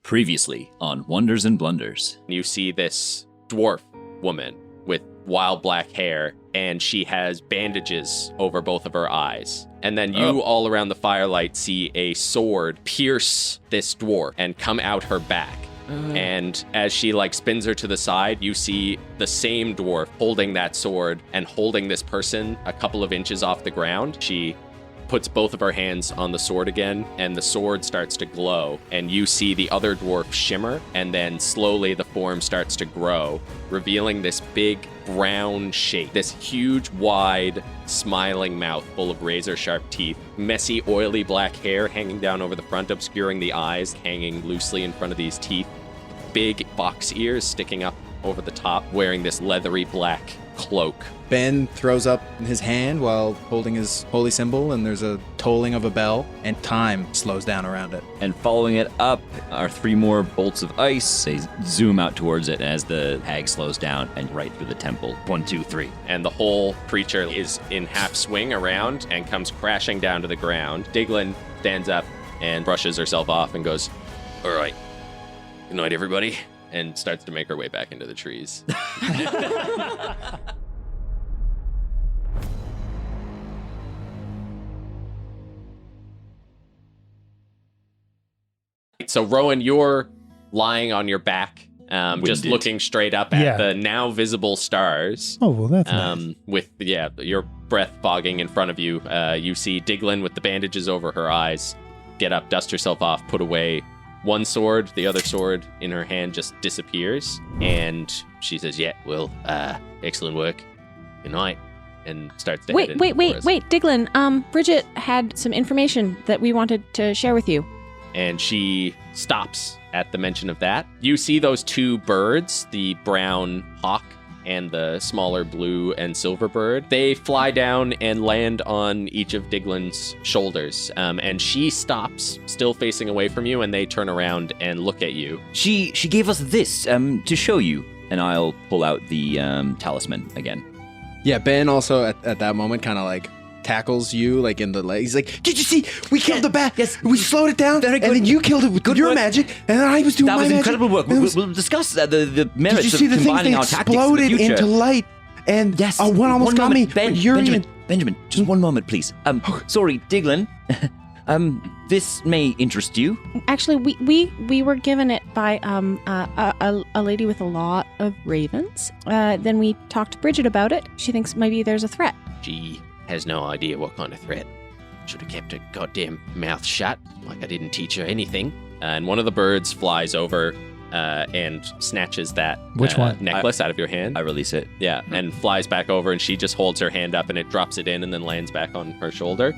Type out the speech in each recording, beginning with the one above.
Previously on Wonders and Blunders. You see this dwarf woman with wild black hair, and she has bandages over both of her eyes. And then you all around the firelight see a sword pierce this dwarf and come out her back. And as she spins her to the side, you see the same dwarf holding that sword and holding this person a couple of inches off the ground. She puts both of her hands on the sword again, and the sword starts to glow, and you see the other dwarf shimmer, and then slowly the form starts to grow, revealing this big brown shape, this huge, wide, smiling mouth full of razor-sharp teeth, messy, oily black hair hanging down over the front, obscuring the eyes, hanging loosely in front of these teeth, big box ears sticking up over the top, wearing this leathery black cloak. Ben throws up his hand while holding his holy symbol, and there's a tolling of a bell, and time slows down around it. And following it up are 3 more bolts of ice. They zoom out towards it as the hag slows down and right through the temple. 1, 2, 3. And the whole creature is in half swing around and comes crashing down to the ground. Diglin stands up and brushes herself off and goes, "All right, good night, everybody," and starts to make her way back into the trees. So, Rowan, you're lying on your back, just looking straight up at the now visible stars. Oh, well, that's nice. With, your breath fogging in front of you. You see Diglin with the bandages over her eyes get up, dust herself off, put away one sword. The other sword in her hand just disappears. And she says, excellent work. Good night. And starts to head into the forest. Wait, Diglin. Bridget had some information that we wanted to share with you. And she stops at the mention of that. You see those 2 birds, the brown hawk and the smaller blue and silver bird. They fly down and land on each of Diglin's shoulders. And she stops, still facing away from you, and they turn around and look at you. She gave us this to show you. And I'll pull out the talisman again. Yeah, Ben also at that moment kind of tackles you in the leg. He's like, "Did you see? We killed the bat. Yes, we slowed it down. Very good. And then you killed it with your magic, and then I was doing my magic. That was incredible work. We'll discuss the merits of combining our tactics in the future. Did you see the thing that exploded into light? And yes, one almost got me. Benjamin, just one moment, please. Sorry, Diglin. This may interest you. Actually, we were given it by a lady with a lot of ravens. Then we talked to Bridget about it. She thinks maybe there's a threat. She has no idea what kind of threat. Should have kept her goddamn mouth shut, like I didn't teach her anything. And one of the birds flies over and snatches that necklace out of your hand. I release it. Yeah, and flies back over, and she just holds her hand up, and it drops it in and then lands back on her shoulder.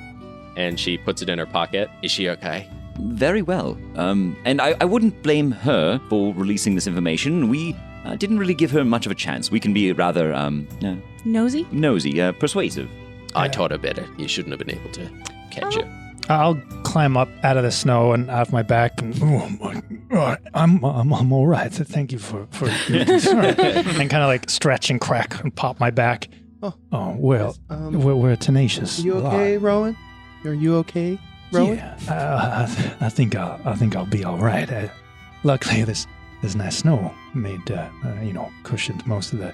And she puts it in her pocket. Is she okay? Very well. And I wouldn't blame her for releasing this information. We didn't really give her much of a chance. We can be rather... Nosy? Nosy, persuasive. I taught her better. You shouldn't have been able to catch her. I'll climb up out of the snow and off my back, and I'm all right. Thank you for your concern. And kind of stretch and crack and pop my back. Oh well, we're tenacious. You okay, Rowan? Are you okay, Rowan? Yeah, I think I'll be all right. Luckily, this nice snow made cushioned most of the.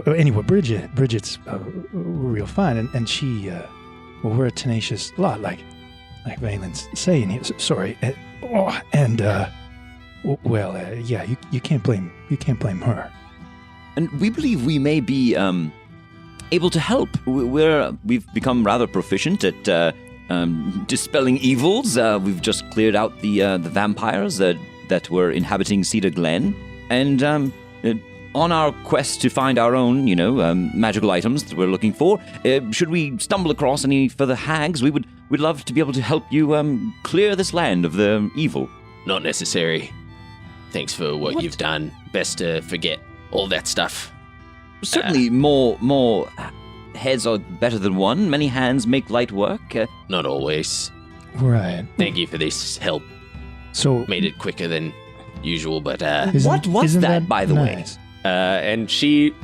Anyway, Bridget's real fine, and she, we're a tenacious lot, like Vaelin's saying here. Sorry, you can't blame her. And we believe we may be able to help. We've become rather proficient at dispelling evils. We've just cleared out the vampires that were inhabiting Cedar Glen, and on our quest to find our own, magical items that we're looking for, should we stumble across any further hags, we'd love to be able to help you clear this land of the evil. Not necessary. Thanks for what you've done. Best to forget all that stuff. Certainly, more heads are better than one. Many hands make light work. Not always. Right. Thank you for this help. So made it quicker than usual, but what was that, by the way? And she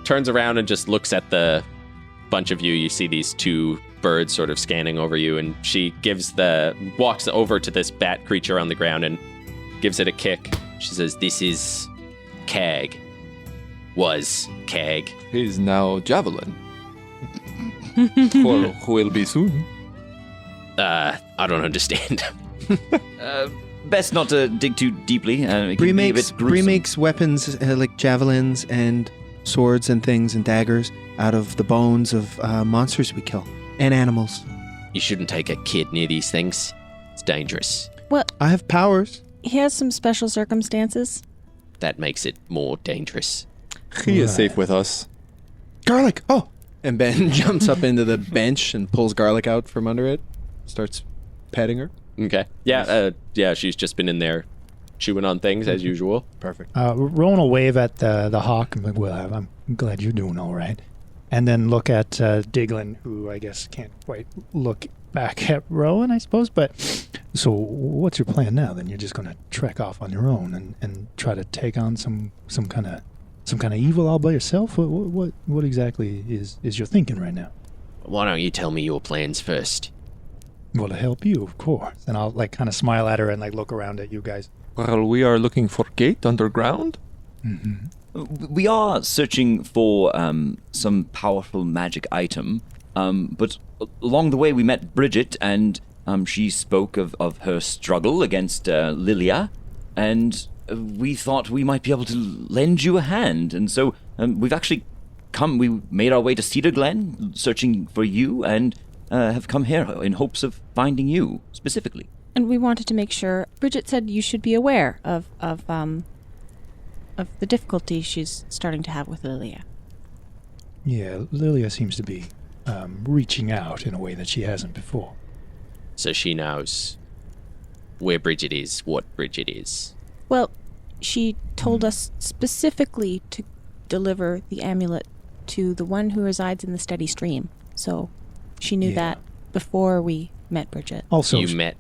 turns around and just looks at the bunch of you. You see these 2 bird sort of scanning over you, and she walks over to this bat creature on the ground and gives it a kick. She says, "This is Cag. Was Cag." He's now Javelin. Or will be soon. I don't understand. Best not to dig too deeply. It Bree can be a makes bit gruesome. weapons like javelins and swords and things and daggers out of the bones of monsters we kill and animals. You shouldn't take a kid near these things. It's dangerous. Well, I have powers. he has some special circumstances. That makes it more dangerous. He is safe with us. Garlic. Oh. And Ben jumps up into the bench and pulls Garlic out from under it. Starts petting her. Okay. Yeah, she's just been in there chewing on things as usual. Perfect. Rowan will wave at the hawk and be like, well, I'm glad you're doing all right. And then look at Diglin, who I guess can't quite look back at Rowan, I suppose. But so what's your plan now? Then you're just going to trek off on your own and try to take on some kind of evil all by yourself? What exactly is your thinking right now? Why don't you tell me your plans first? Well, to help you, of course. And I'll like kind of smile at her and like look around at you guys. Well, we are looking for gate underground. We are searching for some powerful magic item, but along the way we met Bridget, and she spoke of her struggle against Lilia, and we thought we might be able to lend you a hand. And so we've actually we made our way to Cedar Glen, searching for you, and have come here in hopes of finding you, specifically. And we wanted to make sure. Bridget said you should be aware of the difficulty she's starting to have with Lilia. Yeah, Lilia seems to be reaching out in a way that she hasn't before. So she knows where Bridget is, what Bridget is. Well, she told us specifically to deliver the amulet to the one who resides in the steady stream. So she knew that before we met Bridget. Also, You met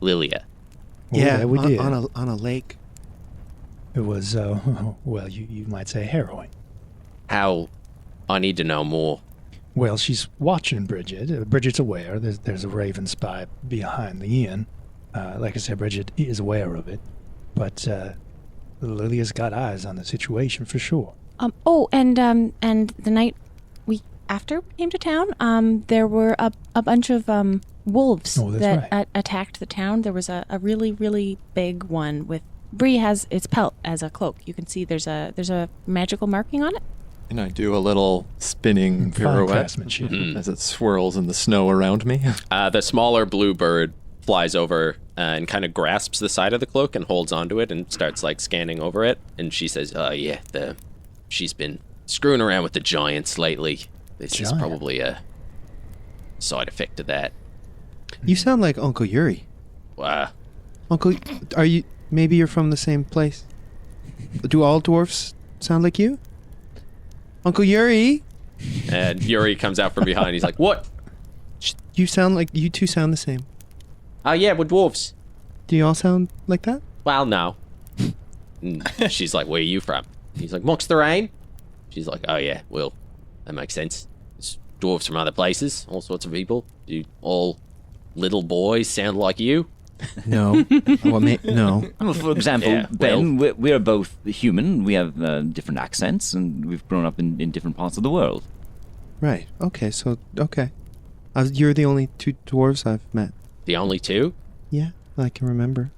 Lilia. yeah, we did. on a lake. It was, well, you might say harrowing. How? I need to know more. Well, she's watching Bridget. Bridget's aware. There's a raven spy behind the inn. Like I said, Bridget is aware of it. But Lilia's got eyes on the situation for sure. And the night after we came to town, there were a bunch of wolves that attacked the town. There was a really, really big one with Bree has its pelt as a cloak. You can see there's a magical marking on it. And I do a little spinning Fine pirouette craftsmanship. as it swirls in the snow around me. The smaller blue bird flies over and kind of grasps the side of the cloak and holds onto it and starts like scanning over it. And she says, she's been screwing around with the giants lately. This is probably a side effect of that. You sound like Uncle Yuri. Uncle, maybe you're from the same place? Do all dwarfs sound like you? Uncle Yuri? And Yuri comes out from behind. He's like, "What? You two sound the same. Oh yeah, we're dwarves." Do you all sound like that? Well, no. And she's like, "Where are you from?" He's like, "Mox the Rain." She's like, "Oh yeah, well, that makes sense. It's dwarves from other places, all sorts of people. Do all little boys sound like you?" No. No. Well, for example, Ben, we're both human. We have different accents, and we've grown up in different parts of the world. Right. Okay. You're the only two dwarves I've met. The only two? Yeah, I can remember.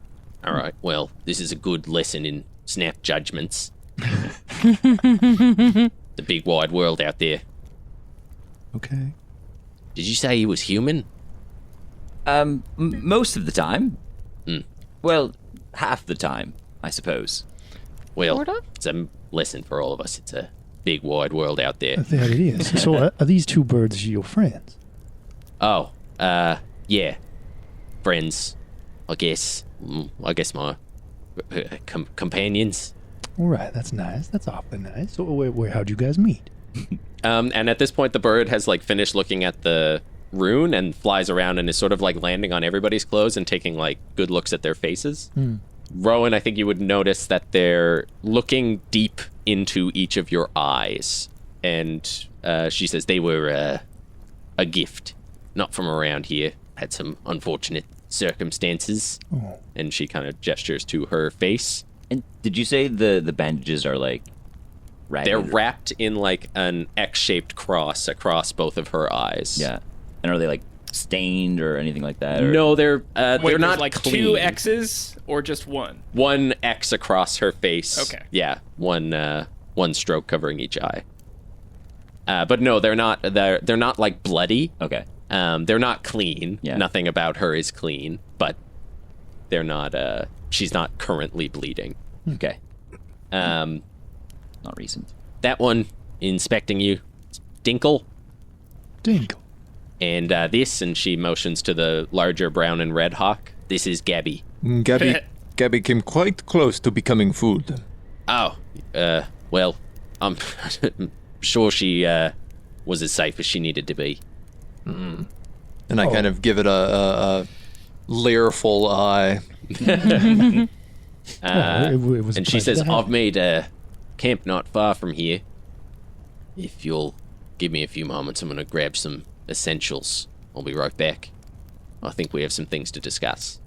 All right. Well, this is a good lesson in snap judgments. The big wide world out there. Okay. Did you say he was human? Most of the time. Well, half the time, I suppose. Well, Sort of? it's a lesson for all of us. It's a big wide world out there. There it is. So are these two birds your friends? Oh, yeah. Friends, I guess. I guess my companions. All right, that's nice. That's awfully nice. So how'd you guys meet? And at this point, the bird has like finished looking at the rune and flies around and is sort of like landing on everybody's clothes and taking like good looks at their faces. Rowan, I think you would notice that they're looking deep into each of your eyes. And she says they were a gift. Not from around here. Had some unfortunate circumstances. Oh. And she kind of gestures to her face. And did you say the bandages are like ragged? They're wrapped in like an X-shaped cross across both of her eyes. Yeah. And are they like stained or anything like that? Or? No, they're Wait, not like clean. 2 X's or just one? One X across her face. Okay. Yeah, one stroke covering each eye. But no, they're not. They're not like bloody. Okay. They're not clean. Yeah. Nothing about her is clean. But they're not. She's not currently bleeding. Okay. Not recent. That one inspecting you, Dinkle. Dingle. And this, and she motions to the larger brown and red hawk. This is Gabby. Gabby came quite close to becoming food. Oh, well, I'm sure she was as safe as she needed to be. And I kind of give it a leerful eye. It was a And she pleasure says, to have I've made a camp not far from here. If you'll give me a few moments, I'm going to grab some essentials. I'll be right back. I think we have some things to discuss.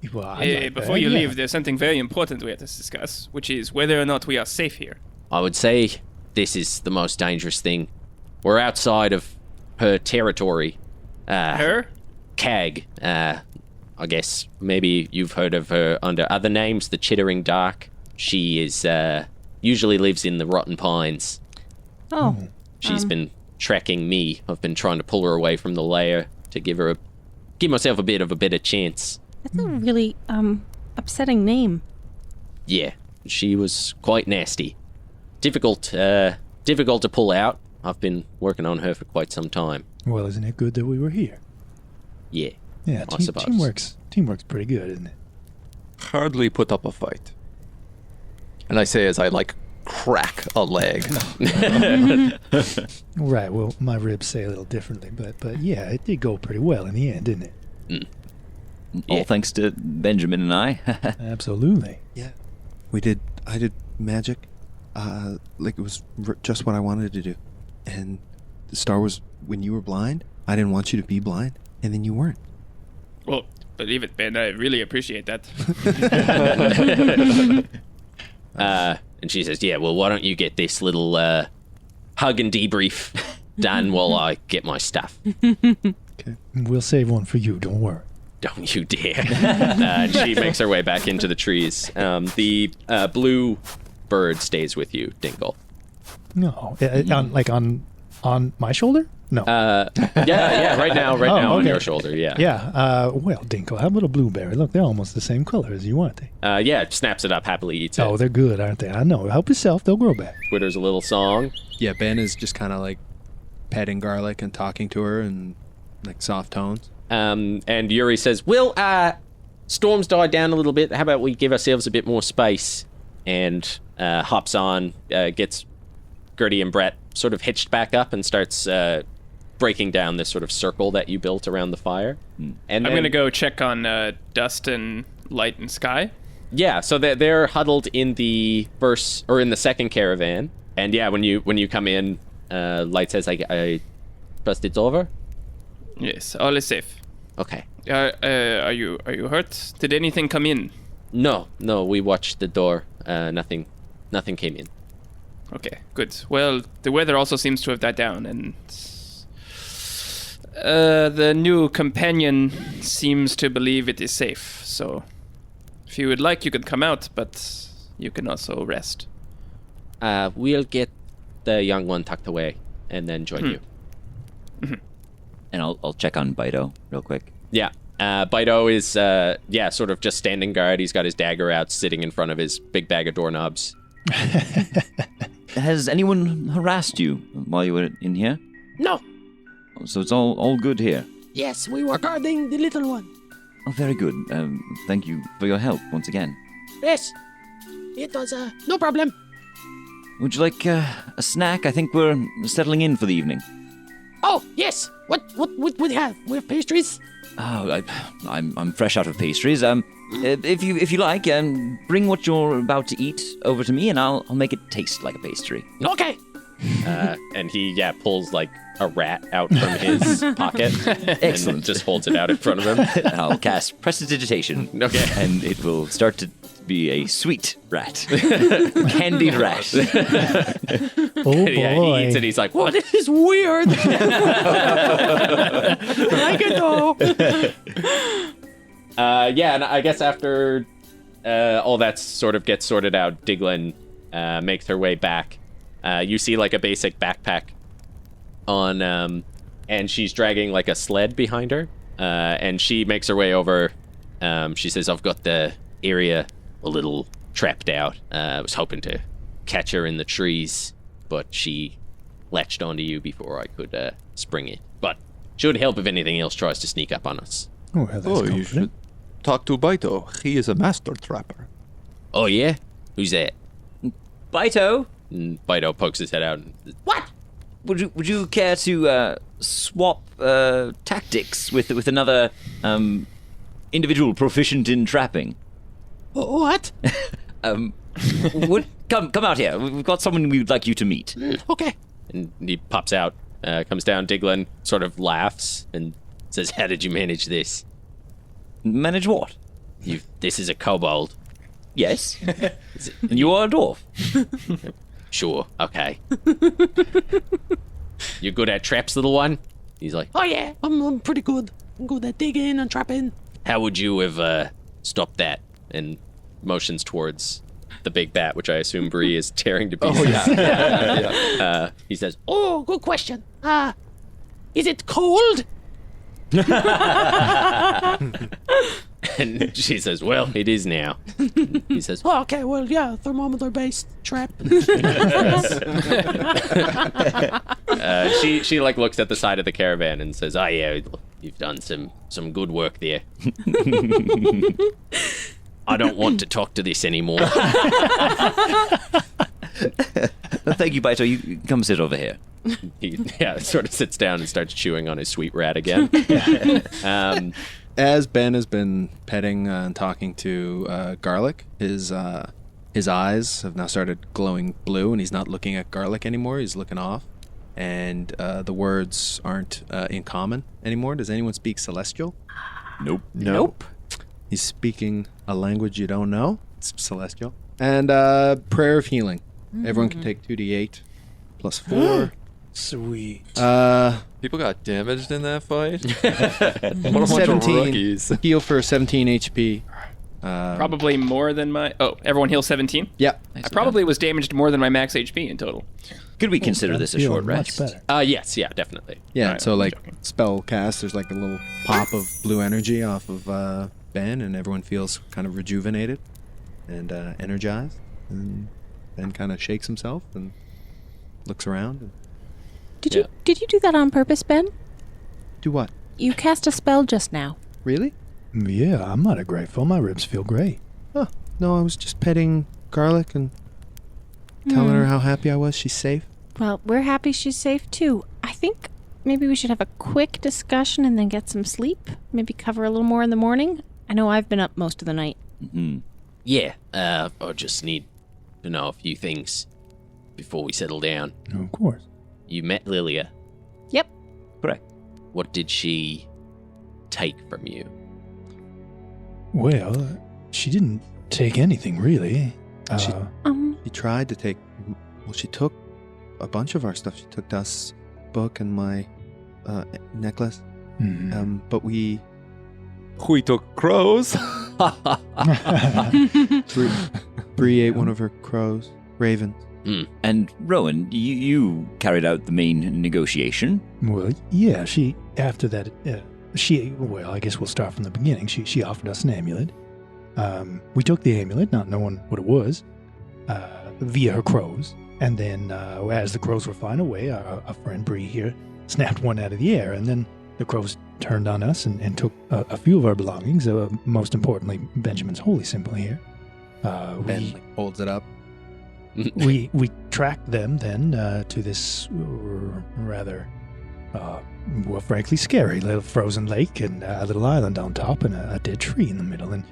you. Well, I'd like Before that, you yeah. leave, there's something very important we have to discuss, which is whether or not we are safe here. I would say this is the most dangerous thing. We're outside of her territory. Her? Cag. I guess maybe you've heard of her under other names, the Chittering Dark. She is usually lives in the Rotten Pines. Oh. She's been tracking me. I've been trying to pull her away from the lair to give myself a bit of a better chance. That's a really upsetting name. Yeah, she was quite nasty. Difficult to pull out. I've been working on her for quite some time. Well, isn't it good that we were here? Yeah. Yeah, I suppose. Teamwork's pretty good, isn't it? Hardly put up a fight. And I say as I crack a leg. Right. Well, my ribs say a little differently, but yeah, it did go pretty well in the end, didn't it? All thanks to Benjamin and I. Absolutely. Yeah. I did magic. It was just what I wanted to do. And the star was when you were blind, I didn't want you to be blind, and then you weren't. Well, believe it, Ben. I really appreciate that. And she says, yeah, well, why don't you get this little hug and debrief done while I get my stuff? Okay. We'll save one for you, don't worry. Don't you dare. And she makes her way back into the trees. The blue bird stays with you, Dinkle. No. On my shoulder? No. Yeah, right now on okay. your shoulder, yeah. Yeah, well, Dinko, how about a blueberry? Look, they're almost the same color as you, aren't they? Yeah, snaps it up, happily eats it. Oh, they're good, aren't they? I know. Help yourself, they'll grow back. Twitters a little song. Yeah, Ben is just kind of petting Garlic and talking to her in soft tones. And Yuri says, well, storm's died down a little bit. How about we give ourselves a bit more space? And hops on, gets Gertie and Brett sort of hitched back up and starts breaking down this sort of circle that you built around the fire. And I'm going to go check on Dust and Light and Sky. Yeah, so they're huddled in the second caravan. And yeah, when you come in, Light says, I trust it's over? Yes, all is safe. Okay. Are you hurt? Did anything come in? No, we watched the door. Nothing came in. Okay, good. Well, the weather also seems to have died down, and the new companion seems to believe it is safe. So, if you would like, you can come out, but you can also rest. We'll get the young one tucked away and then join you. Mm-hmm. And I'll check on Bido real quick. Yeah. Bido is, sort of just standing guard. He's got his dagger out, sitting in front of his big bag of doorknobs. Has anyone harassed you while you were in here? No. So it's all good here? Yes, we were guarding the little one. Oh, very good. Thank you for your help once again. Yes. It was, no problem. Would you like a snack? I think we're settling in for the evening. Oh, yes. What would we have? We have pastries? Oh, I'm fresh out of pastries. If you like, bring what you're about to eat over to me, and I'll make it taste like a pastry. Okay. And he pulls like a rat out from his pocket. Excellent. And just holds it out in front of him. I'll cast Prestidigitation. Okay. And it will start to be a sweet rat. Candied rat. Oh boy. He eats it. He's like, "What? This is weird." I can know. And I guess after all that sort of gets sorted out, Diglin makes her way back. You see like a basic backpack on, and she's dragging like a sled behind her. And she makes her way over. She says, "I've got the area a little trapped out. I was hoping to catch her in the trees, but she latched onto you before I could spring it. But should help if anything else tries to sneak up on us." Oh, well, that's You should talk to Baito. He is a master trapper. "Oh yeah? Who's that?" Baito, And Baito pokes his head out. And says, What? would you care to swap tactics with another individual proficient in trapping? What? Come out here. We've got someone we'd like you to meet. Okay. and he pops out, comes down. Diglin sort of laughs and says, "How did you manage this? Manage what? This is a kobold." Yes. And you are a dwarf. "Sure, okay." "You're good at traps, little one?" He's like, Oh yeah, I'm pretty good. I'm good at digging and trapping. "How would you have stopped that?" And motions towards the big bat, which I assume Bree is tearing to pieces. He says, Oh, good question. Is it cold? and she says, "Well, it is now." He says, Oh, okay, well, yeah, thermometer-based trap. she like looks at the side of the caravan and says, "Oh yeah, you've done some good work there. I don't want to talk to this anymore." Thank you, Baito. You come sit over here. He sort of sits down and starts chewing on his sweet rat again. As Ben has been petting and talking to Garlic, his eyes have now started glowing blue, and he's not looking at Garlic anymore. He's looking off, and the words aren't in common anymore. Does anyone speak Celestial? Nope. He's speaking a language you don't know. It's Celestial. And Prayer of Healing. Everyone can take 2d8 plus 4. Sweet. People got damaged in that fight. What a bunch of 17. rookies. Heal for 17 HP. Probably more than my... Oh, everyone heals 17? Yeah. I probably was damaged more than my max HP in total. Could we consider this a short Much rest? better. Yes, yeah, definitely. Yeah, Alright, so I'm like joking. spell cast, there's like a little pop of blue energy off of Ben, and everyone feels kind of rejuvenated and energized. And Ben kind of shakes himself and looks around. And Did you do that on purpose, Ben? do what? You cast a spell just now. Really? Yeah, I'm not grateful. My ribs feel great. Oh, no, I was just petting Garlic and telling her how happy I was she's safe. Well, we're happy she's safe too. I think maybe we should have a quick discussion and then get some sleep. Maybe cover a little more in the morning. I know I've been up most of the night. Yeah, I just need to know a few things before we settle down. Of course. You met Lilia. Yep. Correct. What did she take from you? Well, she didn't take anything really. She- Um, She tried to take, well, she took a bunch of our stuff. She took Dust's book and my necklace. But we took crows. Bree ate one of her crows, ravens. And Rowan, you carried out the main negotiation. Well, yeah, she, after that, well, I guess we'll start from the beginning. She offered us an amulet. We took the amulet, not knowing what it was, via her crows. And then, as the crows were flying away, our friend Bree here snapped one out of the air. And then the crows turned on us and took a few of our belongings, most importantly, Benjamin's holy symbol here. Ben holds it up. we tracked them then to this rather, well, frankly, scary little frozen lake and a little island on top and a dead tree in the middle. And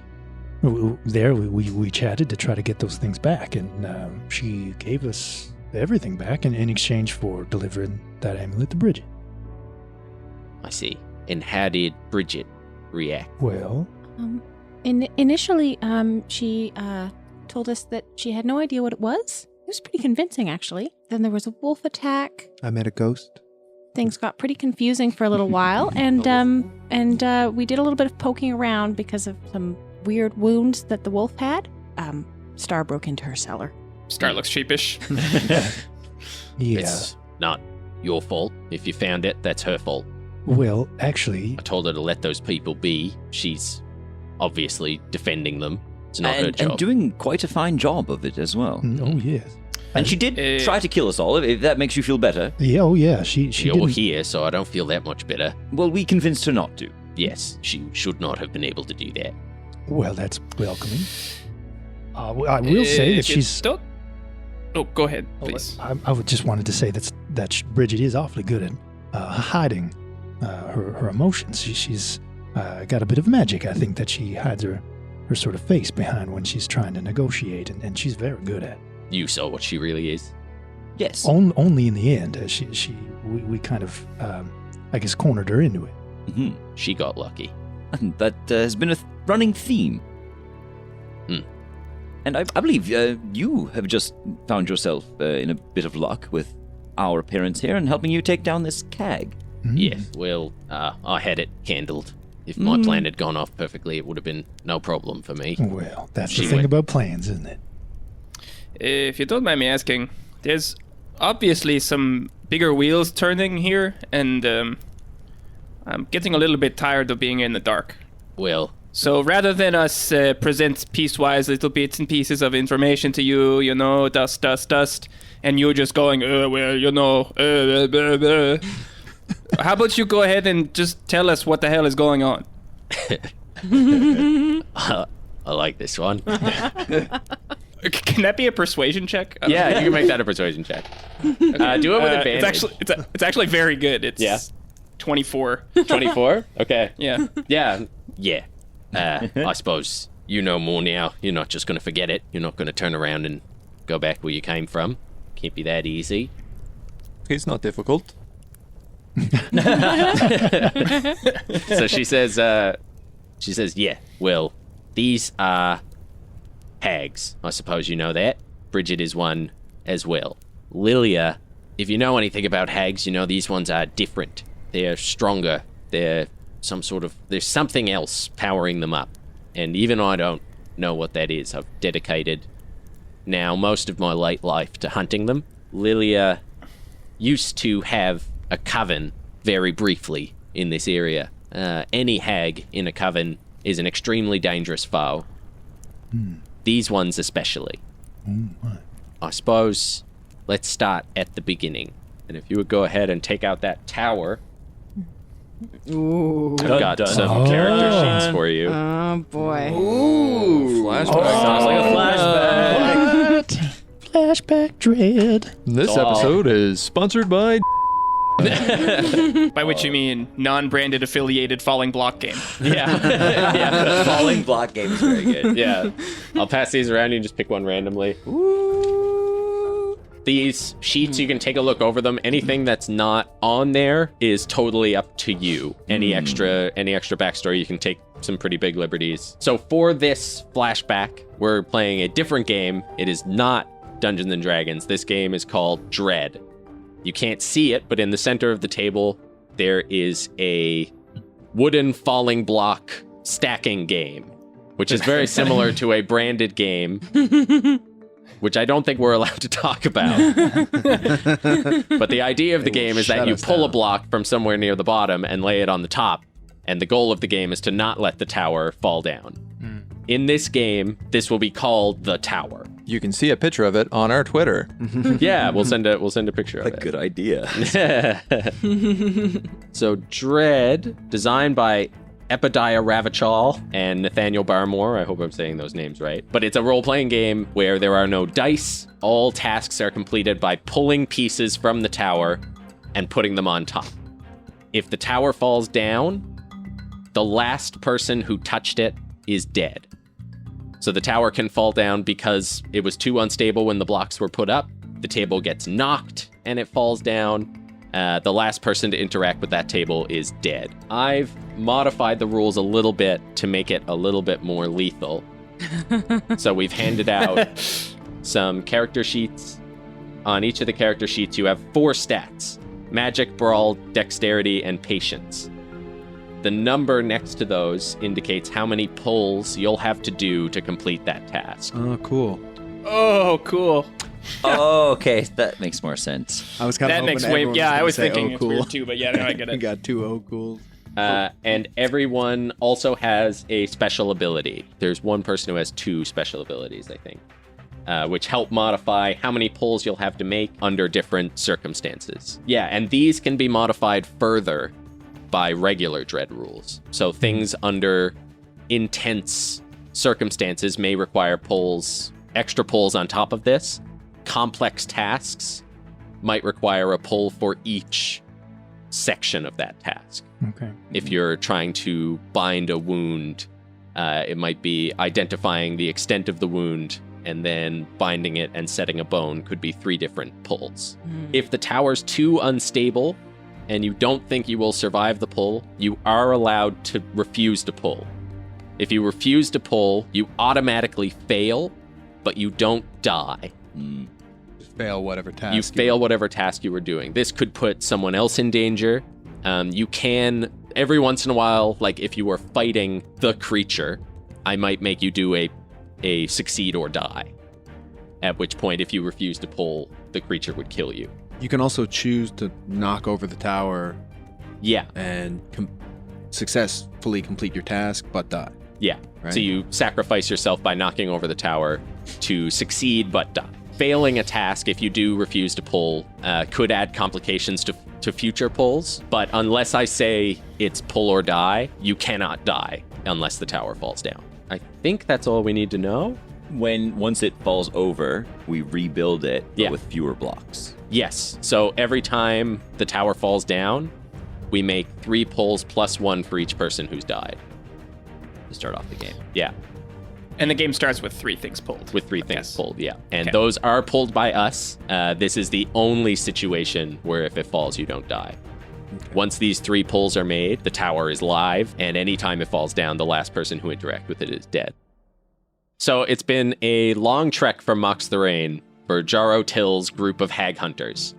there we chatted to try to get those things back. And she gave us everything back in exchange for delivering that amulet to Bridget. I see. And how did Bridget react? Well, Initially, she told us that she had no idea what it was. It was pretty convincing, actually. Then there was a wolf attack. I met a ghost. Things got pretty confusing for a little while, and we did a little bit of poking around because of some weird wounds that the wolf had. Star broke into her cellar. Star looks sheepish. yeah. It's not your fault. If you found it, that's her fault. Well, actually, I told her to let those people be. She's obviously defending them. It's not her job. And doing quite a fine job of it as well. oh yes. And she did try to kill us all, if that makes you feel better. Yeah, oh yeah. She You're didn't. here, so I don't feel that much better. Well, we convinced her not to. Yes, she should not have been able to do that. Well, that's welcoming. I will say that If you she's. don't- Oh, go ahead, please. I would just wanted to say that Bridget is awfully good at hiding her emotions. She's got a bit of magic, I think, that she hides her sort of face behind when she's trying to negotiate, and she's very good at. You saw what she really is. Yes. Only in the end, we kind of, I guess, cornered her into it. Mm-hmm. She got lucky. And that has been a running theme. And I believe you have just found yourself in a bit of luck with our appearance here and helping you take down this cag. Yes, well, I had it handled. If my plan had gone off perfectly, it would have been no problem for me. Well, that's She the thing went- about plans, isn't it? If you don't mind me asking, there's obviously some bigger wheels turning here, and I'm getting a little bit tired of being in the dark. Well, So rather than us present piecewise little bits and pieces of information to you, dust, and you just going, how about you go ahead and just tell us what the hell is going on? I like this one. Can that be a persuasion check? Yeah, you can make that a persuasion check. Do it with advantage. It's actually very good. It's Yeah. 24. 24? Okay. Yeah. Yeah. I suppose you know more now. You're not just going to forget it. You're not going to turn around and go back where you came from. Can't be that easy. It's not difficult. So she says, yeah, well, these are hags. I suppose you know that. Bridget is one as well. Lilia, if you know anything about hags, you know these ones are different. They're stronger. There's something else powering them up. And even I don't know what that is. I've dedicated now most of my late life to hunting them. Lilia used to have a coven very briefly in this area. Any hag in a coven is an extremely dangerous foe. These ones especially. I suppose let's start at the beginning. And if you would go ahead and take out that tower. Ooh. I've got some character sheets for you. Oh, boy. Ooh, flashback. Sounds like a flashback. What? Flashback dread. This episode is sponsored by. By which you mean non-branded affiliated falling block game. Yeah. Falling block game is very good. Yeah. I'll pass these around. You just pick one randomly. These sheets, you can take a look over them. Anything that's not on there is totally up to you. Any extra backstory, you can take some pretty big liberties. So for this flashback, we're playing a different game. It is not Dungeons and Dragons. This game is called Dread. You can't see it, but in the center of the table, there is a wooden falling block stacking game, which is very similar to a branded game, which I don't think we're allowed to talk about. But the idea of the game is that you pull a block from somewhere near the bottom and lay it on the top, and the goal of the game is to not let the tower fall down. In this game, this will be called the tower. You can see a picture of it on our Twitter. Yeah, we'll send a picture of A it. good idea. So Dread, designed by Epadiah Ravachol and Nathaniel Barmore. I hope I'm saying those names right. But it's a role-playing game where there are no dice. All tasks are completed by pulling pieces from the tower and putting them on top. If the tower falls down, the last person who touched it is dead. So the tower can fall down because it was too unstable when the blocks were put up, the table gets knocked and it falls down, the last person to interact with that table is dead. I've modified the rules a little bit to make it a little bit more lethal. So we've handed out some character sheets. On each of the character sheets, you have 4 stats: magic, brawl, dexterity, and patience. The number next to those indicates how many pulls you'll have to do to complete that task. Oh, cool. Oh, cool. Oh, okay. That makes more sense. I was kind of That hoping makes way. everyone Yeah, was I was gonna say, thinking oh, it's cool. weird too, but yeah, now I get We it. got 2 oh cool. And everyone also has a special ability. There's one person who has 2 special abilities, I think, which help modify how many pulls you'll have to make under different circumstances. Yeah, and these can be modified further by regular dread rules. So things under intense circumstances may require pulls, extra pulls on top of this. Complex tasks might require a pull for each section of that task. Okay. If you're trying to bind a wound, it might be identifying the extent of the wound and then binding it and setting a bone could be 3 different pulls. If the tower's too unstable and you don't think you will survive the pull, you are allowed to refuse to pull. If you refuse to pull, you automatically fail, but you don't die. Just fail whatever task. You fail whatever task you were doing. This could put someone else in danger. You can, every once in a while, like if you were fighting the creature, I might make you do a succeed or die. At which point, if you refuse to pull, the creature would kill you. You can also choose to knock over the tower Yeah, and successfully complete your task, but die. yeah. Right. So you sacrifice yourself by knocking over the tower to succeed but die. Failing a task, if you do refuse to pull, could add complications to future pulls. But unless I say it's pull or die, you cannot die unless the tower falls down. I think that's all we need to know. Once it falls over, we rebuild it but Yeah. with fewer blocks. Yes. So every time the tower falls down, we make 3 pulls plus 1 for each person who's died. To start off the game. Yeah. And the game starts with 3 things pulled. With 3 things Yes. pulled, yeah. And Okay. those are pulled by us. This is the only situation where if it falls, you don't die. Once these 3 pulls are made, the tower is live, and anytime it falls down, the last person who interacts with it is dead. So it's been a long trek from Mox the Rain for Jaro Till's group of hag hunters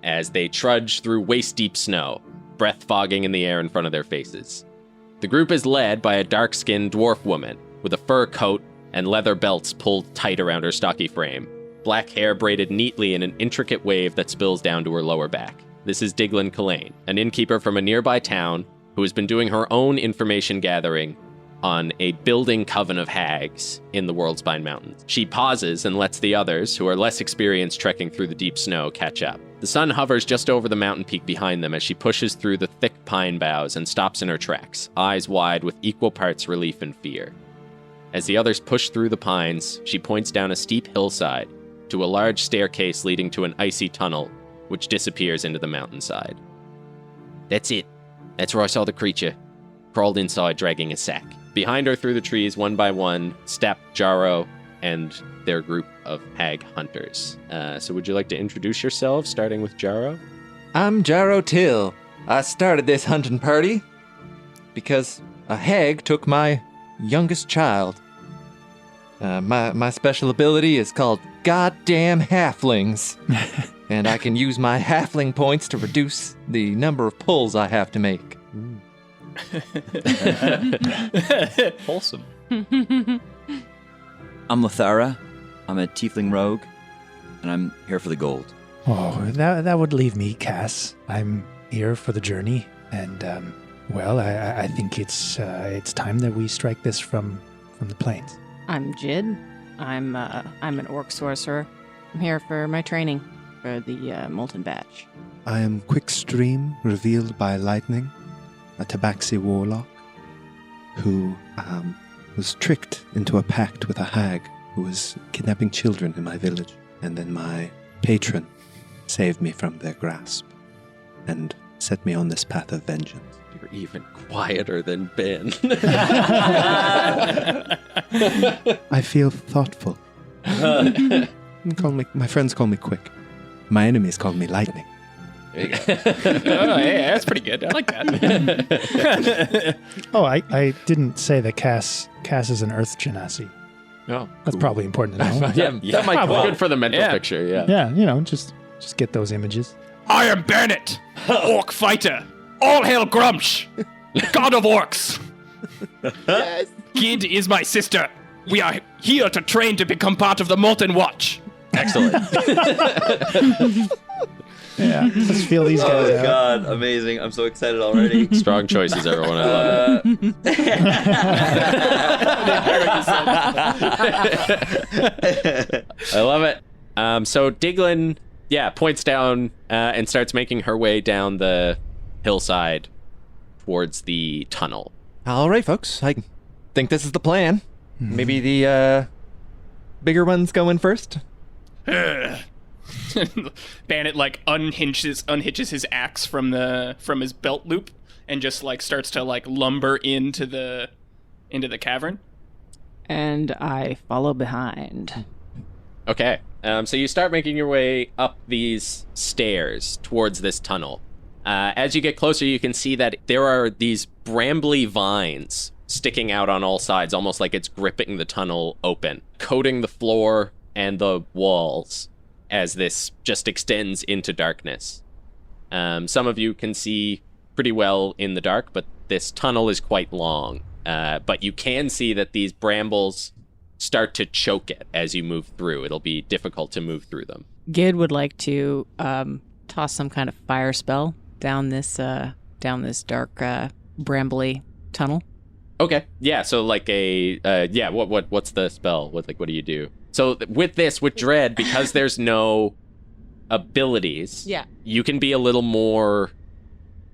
as they trudge through waist-deep snow, breath fogging in the air in front of their faces. The group is led by a dark-skinned dwarf woman with a fur coat and leather belts pulled tight around her stocky frame, black hair braided neatly in an intricate wave that spills down to her lower back. This is Diglin Killane, an innkeeper from a nearby town who has been doing her own information gathering on a building coven of hags in the Worldspine Mountains. She pauses and lets the others, who are less experienced trekking through the deep snow, catch up. The sun hovers just over the mountain peak behind them as she pushes through the thick pine boughs and stops in her tracks, eyes wide with equal parts relief and fear. As the others push through the pines, she points down a steep hillside to a large staircase leading to an icy tunnel, which disappears into the mountainside. That's it. That's where I saw the creature. Crawled inside, dragging a sack. Behind her through the trees, one by one, step Jaro and their group of hag hunters. So would you like to introduce yourselves, starting with Jaro? I'm Jaro Till. I started this hunting party because a hag took my youngest child. My special ability is called Goddamn Halflings. And I can use my halfling points to reduce the number of pulls I have to make. Wholesome. I'm Lothara. I'm a tiefling rogue, and I'm here for the gold. Oh, that would leave me, Cass. I'm here for the journey, and well, I think it's time that we strike this from the plains. I'm Jid. I'm an orc sorcerer. I'm here for my training for the Molten Batch. I am Quickstream, revealed by lightning, a Tabaxi warlock who was tricked into a pact with a hag who was kidnapping children in my village. And then my patron saved me from their grasp and set me on this path of vengeance. You're even quieter than Ben. I feel thoughtful. My friends call me Quick. My enemies call me lightning. Oh, hey, that's pretty good. I like that. Oh, I didn't say that Cass is an Earth Genasi. Oh, That's probably important to know. that might be good for the mental picture. Yeah. Yeah, just get those images. I am Bennett, orc fighter. All hail Grumsh, god of orcs. Yes. Gid is my sister. We are here to train to become part of the Molten Watch. Excellent. Yeah, let's feel these guys out. God, amazing. I'm so excited already. Strong choices, everyone. I love it. I love it. So Diglin, points down and starts making her way down the hillside towards the tunnel. All right, folks. I think this is the plan. Maybe the bigger ones go in first. Bandit like unhitches his axe from his belt loop and just like starts to like lumber into the cavern. And I follow behind. Okay. So you start making your way up these stairs towards this tunnel. As you get closer, you can see that there are these brambly vines sticking out on all sides, almost like it's gripping the tunnel open, coating the floor and the walls as this just extends into darkness. Some of you can see pretty well in the dark, but this tunnel is quite long. But you can see that these brambles start to choke it as you move through. It'll be difficult to move through them. Gid would like to toss some kind of fire spell down this dark brambly tunnel. Okay. Yeah. So like what's the spell? What do you do? So with Dread, because there's no abilities, you can be a little more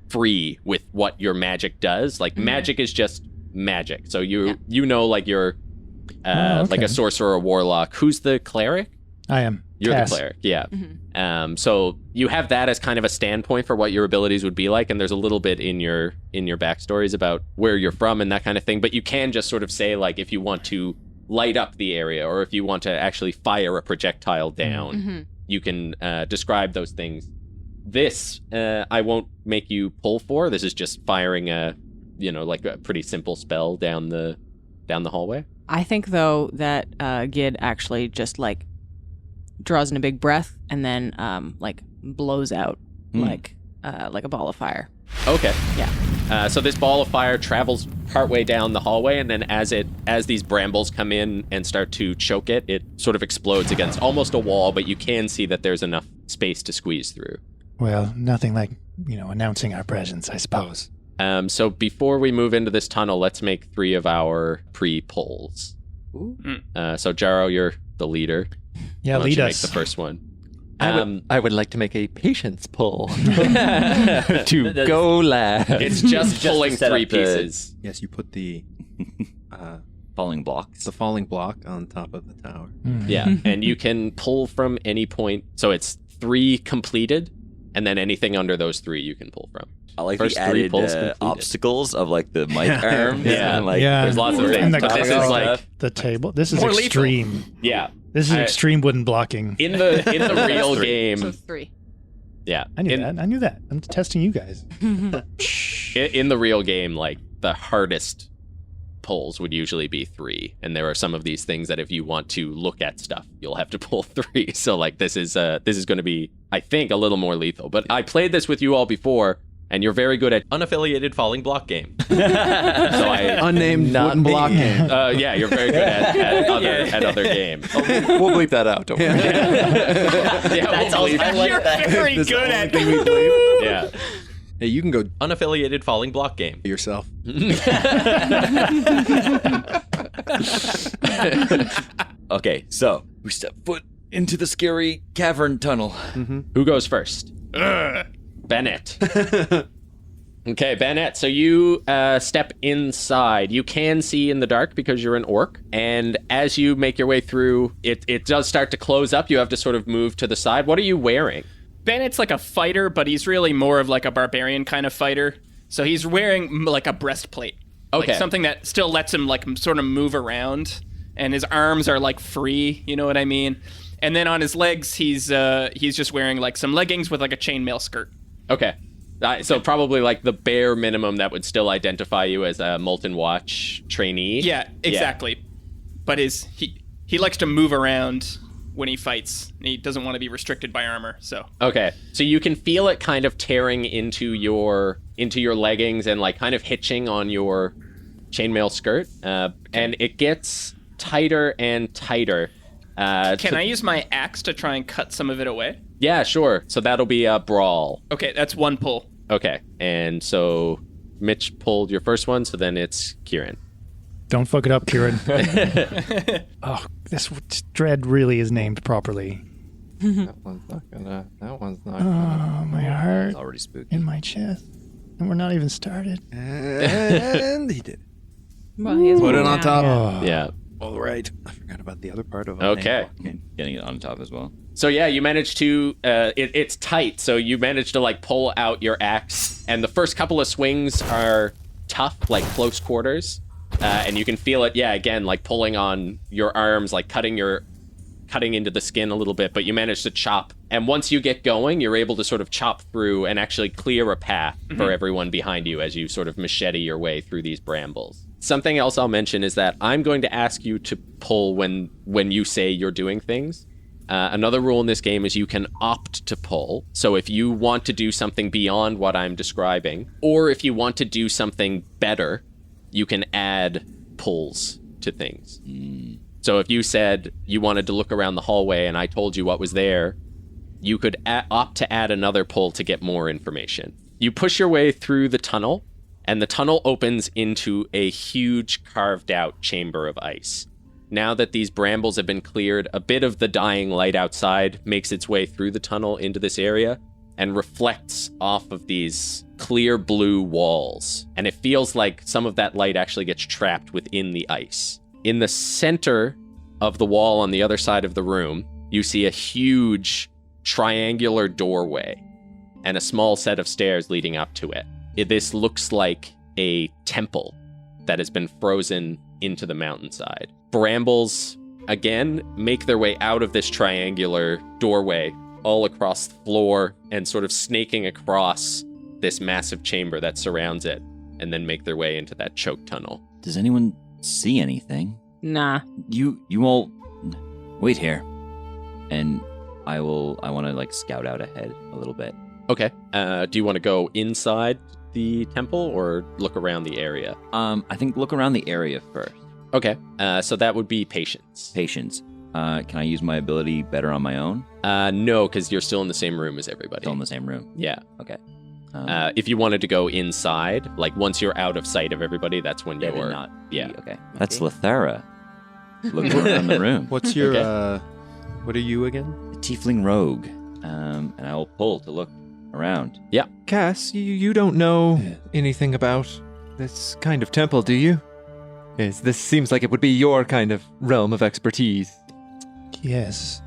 free with what your magic does. Like magic is just magic. So you know, like you're like a sorcerer or warlock. Who's the cleric? I am. You're Cass. the cleric, yeah. Mm-hmm. So you have that as kind of a standpoint for what your abilities would be like, and there's a little bit in your backstories about where you're from and that kind of thing. But you can just sort of say, like, if you want to light up the area, or if you want to actually fire a projectile down, you can describe those things. This I won't make you pull for. This is just firing a pretty simple spell down the hallway. I think though that Gid actually just like draws in a big breath and then like blows out like a ball of fire. Okay. Yeah. So this ball of fire travels partway down the hallway, and then as these brambles come in and start to choke it, it sort of explodes against almost a wall, but you can see that there's enough space to squeeze through. Well, nothing like, announcing our presence, I suppose. So before we move into this tunnel, let's make 3 of our pre-pulls. So Jaro, you're the leader. Yeah, Why don't lead you us. Make the first one. I would like to make a patience pull to go last. It's just pulling to set 3 up the- pieces. Yes, you put the Falling blocks. the falling block on top of the tower. Yeah, and you can pull from any point. So it's 3 completed, and then anything under those 3 you can pull from. I like First the 3 added pulls completed. obstacles of like the mic arms. Yeah. and, like, Yeah. There's lots of And things, the but this is cargo, like the table. This is More lethal. extreme. yeah. This is extreme wooden blocking. In the real game, So 3. yeah. I knew that. I'm testing you guys. In the real game, like the hardest pulls would usually be 3, and there are some of these things that if you want to look at stuff, you'll have to pull 3. So like this is going to be, I think, a little more lethal. But I played this with you all before, and you're very good at unaffiliated falling block game. so I Unnamed wooden block game. yeah, you're very good at other games. We'll bleep that out. Don't worry. Yeah, we'll leave- I like You're that. very This is good the at only thing we believe. yeah. Hey, you can go Unaffiliated falling block game. yourself. Okay, so we step foot into the scary cavern tunnel. Who goes first? Bennett. Okay, Bennett, so you step inside. You can see in the dark because you're an orc, and as you make your way through, it does start to close up. You have to sort of move to the side. What are you wearing? Bennett's like a fighter, but he's really more of like a barbarian kind of fighter. So he's wearing like a breastplate. Okay. Like something that still lets him like sort of move around, and his arms are like free, you know what I mean? And then on his legs, he's just wearing like some leggings with like a chainmail skirt. Okay. So probably like the bare minimum that would still identify you as a Molten Watch trainee. Yeah, exactly. Yeah. But he likes to move around when he fights. He doesn't want to be restricted by armor. So okay, so you can feel it kind of tearing into your leggings and like kind of hitching on your chainmail skirt, and it gets tighter and tighter. Can I use my axe to try and cut some of it away? Yeah, sure. So that'll be a brawl. Okay, that's one pull. Okay, and so Mitch pulled your first one, so then it's Ciaran. Don't fuck it up, Ciaran. Oh, this dread really is named properly. That one's not gonna. Oh, my heart. It's already spooky. In my chest. And we're not even started. And he did. Well, he is Put it on now. top. Oh. Yeah. All right. I forgot about the other part of it. Okay. Getting it on top as well. So yeah, you managed to. It's tight, so you managed to like pull out your axe, and the first couple of swings are tough, like close quarters, and you can feel it. Yeah, again, like pulling on your arms, like cutting into the skin a little bit, but you manage to chop. And once you get going, you're able to sort of chop through and actually clear a path for everyone behind you as you sort of machete your way through these brambles. Something else I'll mention is that I'm going to ask you to pull when you say you're doing things. Another rule in this game is you can opt to pull. So if you want to do something beyond what I'm describing, or if you want to do something better, you can add pulls to things. So if you said you wanted to look around the hallway and I told you what was there, you could opt to add another pull to get more information. You push your way through the tunnel, and the tunnel opens into a huge carved out chamber of ice. Now that these brambles have been cleared, a bit of the dying light outside makes its way through the tunnel into this area and reflects off of these clear blue walls. And it feels like some of that light actually gets trapped within the ice. In the center of the wall on the other side of the room, you see a huge triangular doorway and a small set of stairs leading up to it. This looks like a temple that has been frozen into the mountainside. Brambles, again, make their way out of this triangular doorway all across the floor and sort of snaking across this massive chamber that surrounds it, and then make their way into that choke tunnel. Does anyone see anything? Nah. You all wait here, and I want to like scout out ahead a little bit. Okay. Do you want to go inside the temple or look around the area? I think look around the area first. Okay. So that would be patience. Patience. Can I use my ability better on my own? No, because you're still in the same room as everybody. Still in the same room. Yeah. Okay. If you wanted to go inside, like once you're out of sight of everybody, that's when Yeah, you're not. Yeah. Okay. That's Lethera. Look around the room. What's your, Okay. what are you again? The tiefling rogue. And I will pull to look around. Cass, you don't know anything about this kind of temple, do you? This seems like it would be your kind of realm of expertise. Yes.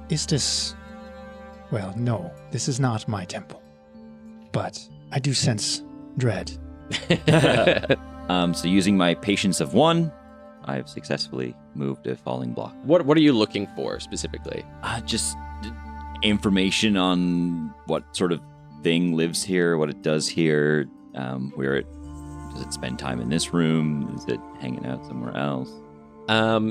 Is this... Well, no. This is not my temple. But I do sense dread. So using my patience of 1, I've successfully moved a falling block. What are you looking for specifically? Just information on what sort of thing lives here, what it does here, where it does it spend time in this room? Is it hanging out somewhere else?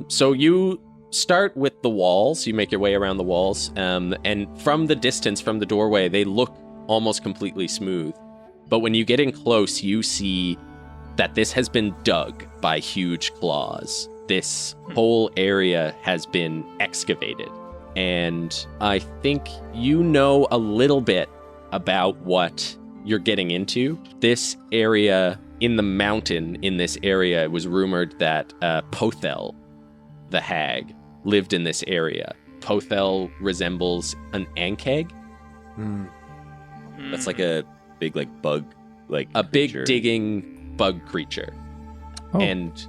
So you start with the walls. You make your way around the walls, and from the distance, from the doorway, they look almost completely smooth. But when you get in close, you see that this has been dug by huge claws. This whole area has been excavated. And I think you know a little bit about what you're getting into. This area, in the mountain in this area, it was rumored that Pothel, the hag, lived in this area. Pothel resembles an ankeg. That's like a big like bug, like A creature. big digging bug creature. Oh. And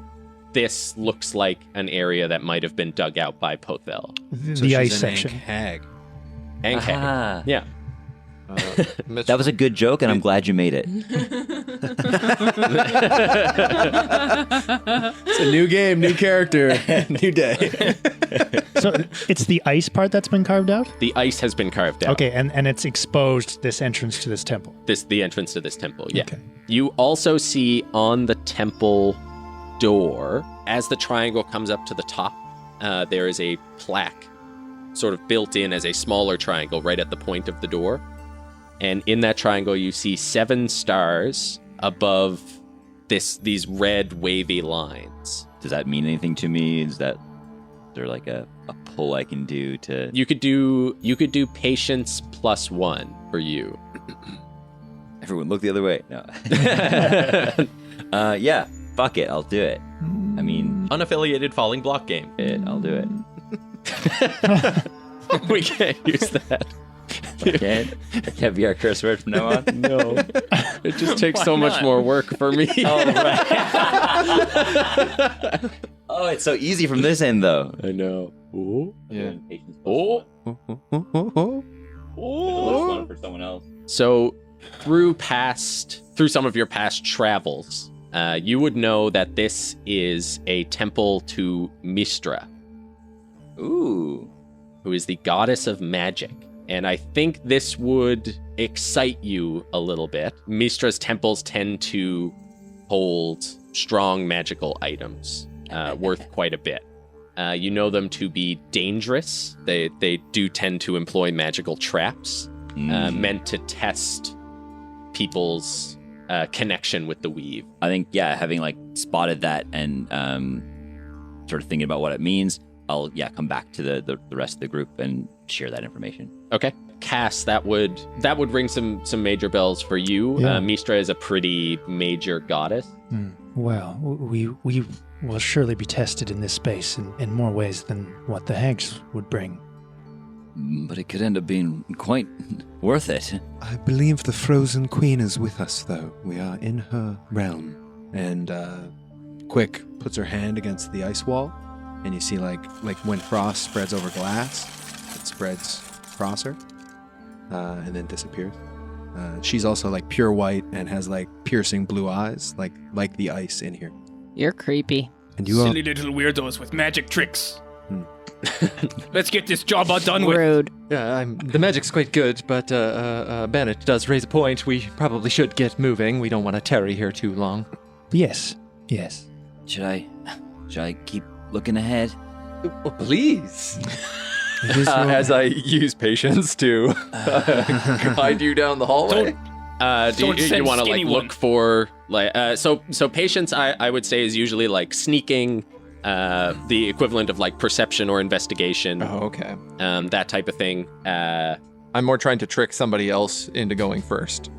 this looks like an area that might have been dug out by Pothel. The So she's ice an section. hag. Ankeg. Ah. Yeah. That was a good joke, and I'm glad you made it. It's a new game, new character, new day. So it's the ice part that's been carved out? The ice has been carved out. Okay, and it's exposed this entrance to this temple. The entrance to this temple, yeah. Okay. You also see on the temple door, as the triangle comes up to the top, there is a plaque sort of built in as a smaller triangle right at the point of the door. And in that triangle, you see 7 stars above these red wavy lines. Does that mean anything to me? Is there like a pull I can do to... You could do patience +1 for you. Everyone look the other way. No. Yeah, fuck it. I'll do it. I mean... Unaffiliated falling block game. I'll do it. We can't use that. It can't be our curse word from now on? No. It just takes so much more work for me. Oh, right. Oh, it's so easy from this end, though. I know. Ooh. Yeah. Oh. One for someone else. So through some of your past travels, you would know that this is a temple to Mistra. Ooh. Who is the goddess of magic. And I think this would excite you a little bit. Mistra's temples tend to hold strong magical items, worth quite a bit. You know them to be dangerous. They do tend to employ magical traps, meant to test people's connection with the weave. I think, yeah, having like spotted that and sort of thinking about what it means, I'll come back to the rest of the group and share that information. Okay. Cass, that would ring some major bells for you. Yeah. Mistra is a pretty major goddess. Well, we will surely be tested in this space in more ways than what the hags would bring. But it could end up being quite worth it. I believe the Frozen Queen is with us, though. We are in her realm. And Quick puts her hand against the ice wall, and you see like when frost spreads over glass, it spreads across her, and then disappears. She's also like pure white and has like piercing blue eyes, like the ice in here. You're creepy. And you are Silly little weirdos with magic tricks. Let's get this job all done with. Rude. Yeah, the magic's quite good, but Bennett does raise a point. We probably should get moving. We don't want to tarry here too long. Yes. Should I keep looking ahead? Oh, please. As I use patience to guide you down the hallway. Do you want to like look for like so patience? I would say is usually like sneaking, the equivalent of like perception or investigation. Oh, okay. That type of thing. I'm more trying to trick somebody else into going first.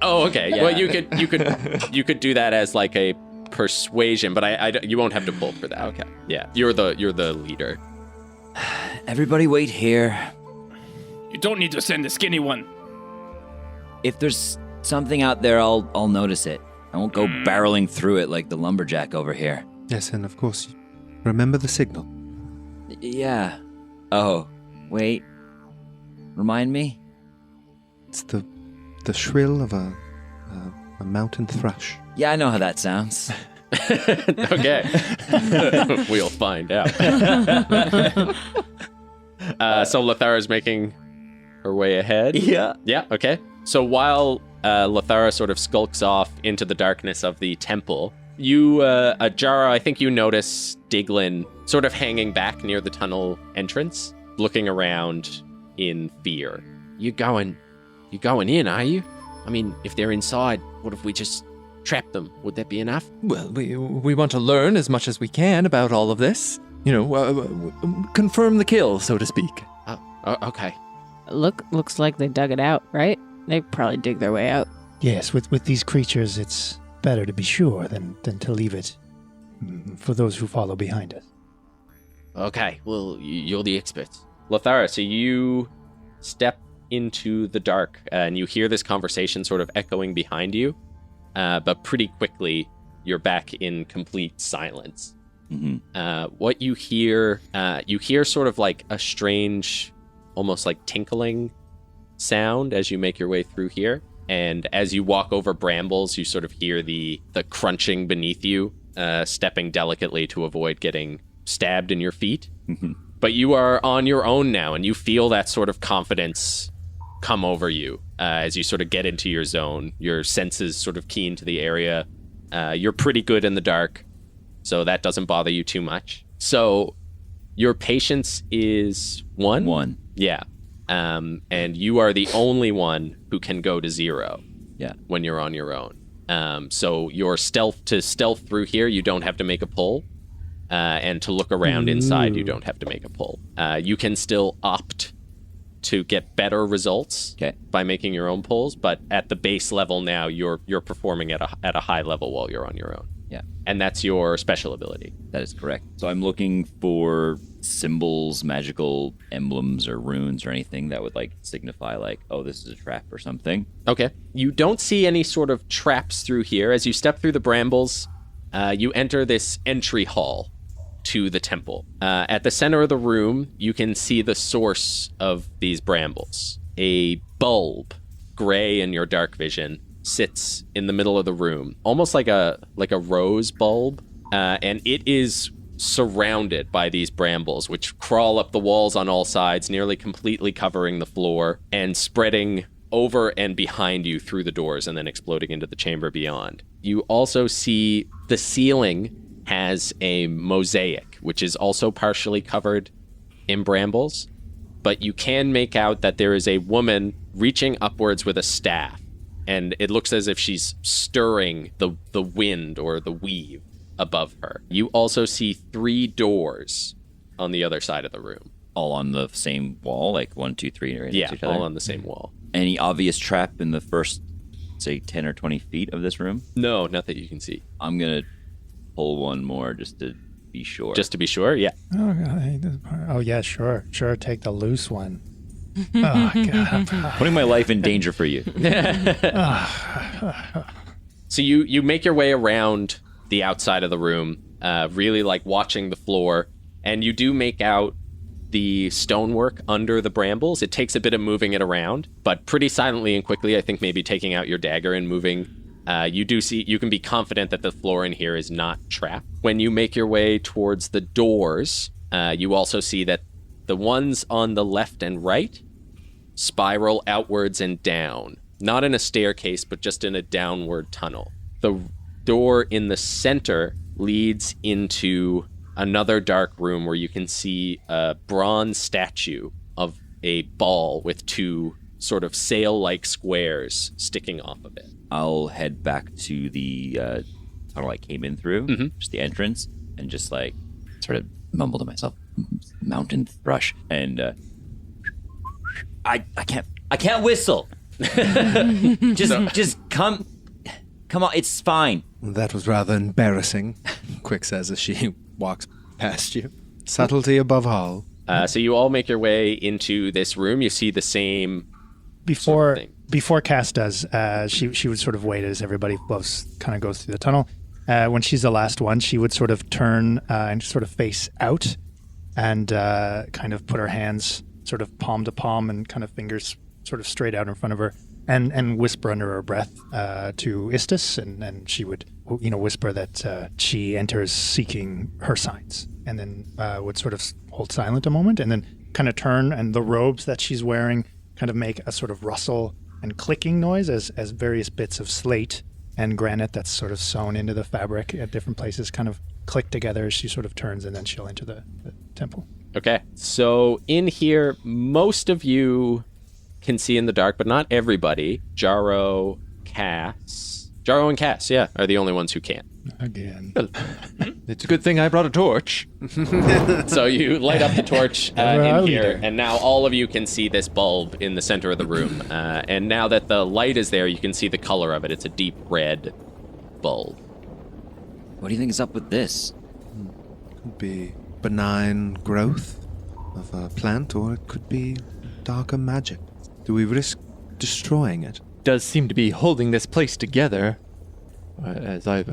Oh, okay. Yeah. Well, you could do that as like a persuasion, but you won't have to pull for that. Okay. Yeah, you're the leader. Everybody wait here. You don't need to send the skinny one. If there's something out there, I'll notice it. I won't go barreling through it like the lumberjack over here. Yes, and of course, remember the signal. Yeah. Oh, wait. Remind me? It's the shrill of a mountain thrush. Yeah, I know how that sounds. Okay. We'll find out. So Lothara's making her way ahead. Yeah. Yeah, okay. So while Lothara sort of skulks off into the darkness of the temple, you, Jara, I think you notice Diglin sort of hanging back near the tunnel entrance, looking around in fear. You going in, are you? I mean, if they're inside, what if we just trap them? Would that be enough? Well, we want to learn as much as we can about all of this. Confirm the kill, so to speak. Okay. Looks like they dug it out, right? They probably dig their way out. Yes, with these creatures, it's better to be sure than to leave it for those who follow behind us. Okay, well, you're the experts. Lothara, so you step into the dark and you hear this conversation sort of echoing behind you, but pretty quickly you're back in complete silence. Mm-hmm. What you hear sort of like a strange, almost like tinkling sound as you make your way through here. And as you walk over brambles, you sort of hear the crunching beneath you, stepping delicately to avoid getting stabbed in your feet. But you are on your own now, and you feel that sort of confidence come over you as you sort of get into your zone. Your senses sort of keen to the area. You're pretty good in the dark, so that doesn't bother you too much. So your patience is 1? 1. Yeah. And you are the only one who can go to 0 when you're on your own. So your stealth through here, you don't have to make a pull. And to look around inside, you don't have to make a pull. You can still opt to get better results by making your own pulls, but at the base level now, you're performing at a high level while you're on your own. Yeah. And that's your special ability. That is correct. So I'm looking for symbols, magical emblems, or runes, or anything that would signify oh, this is a trap or something. Okay. You don't see any sort of traps through here. As you step through the brambles, you enter this entry hall to the temple. At the center of the room, you can see the source of these brambles. A bulb, gray in your dark vision, sits in the middle of the room, almost like a rose bulb, and it is surrounded by these brambles, which crawl up the walls on all sides, nearly completely covering the floor and spreading over and behind you through the doors and then exploding into the chamber beyond. You also see the ceiling has a mosaic, which is also partially covered in brambles, but you can make out that there is a woman reaching upwards with a staff, and it looks as if she's stirring the wind or the weave above her. You also see 3 doors on the other side of the room. All on the same wall, 1, 2, 3, right next to each other? All on the same wall. Any obvious trap in the first, say, 10 or 20 feet of this room? No, not that you can see. I'm going to pull one more just to be sure. Just to be sure? Yeah. Oh, God. Oh, yeah, sure. Sure, take the loose one. Oh, God. Putting my life in danger for you. So you make your way around the outside of the room, really watching the floor, and you do make out the stonework under the brambles. It takes a bit of moving it around, but pretty silently and quickly, I think maybe taking out your dagger and moving, you can be confident that the floor in here is not trapped. When you make your way towards the doors, you also see that the ones on the left and right spiral outwards and down, not in a staircase, but just in a downward tunnel. The door in the center leads into another dark room where you can see a bronze statue of a ball with 2 sort of sail-like squares sticking off of it. I'll head back to the tunnel I came in through, just the entrance, and just sort of mumble to myself, mountain thrush, and I can't whistle. just come on, it's fine. That was rather embarrassing, Quick says as she walks past you. Subtlety above all. So you all make your way into this room. You see the same Before sort of thing. Before Cass does, she would sort of wait as everybody else kind of goes through the tunnel. When she's the last one, she would sort of turn and sort of face out and kind of put her hands sort of palm to palm and kind of fingers sort of straight out in front of her and whisper under her breath to Istis, and she would whisper that she enters seeking her signs, and then would sort of hold silent a moment and then kind of turn, and the robes that she's wearing kind of make a sort of rustle and clicking noise as various bits of slate and granite that's sort of sewn into the fabric at different places kind of click together as she sort of turns, and then she'll enter the temple. Okay, so in here, most of you can see in the dark, but not everybody. Jaro and Cass, yeah, are the only ones who can't. Again. It's a good thing I brought a torch. So you light up the torch in I'll here, leader. and now all of you can see this bulb in the center of the room. And now that the light is there, you can see the color of it. It's a deep red bulb. What do you think is up with this? Could be benign growth of a plant, or it could be darker magic. Do we risk destroying it? Does seem to be holding this place together. As I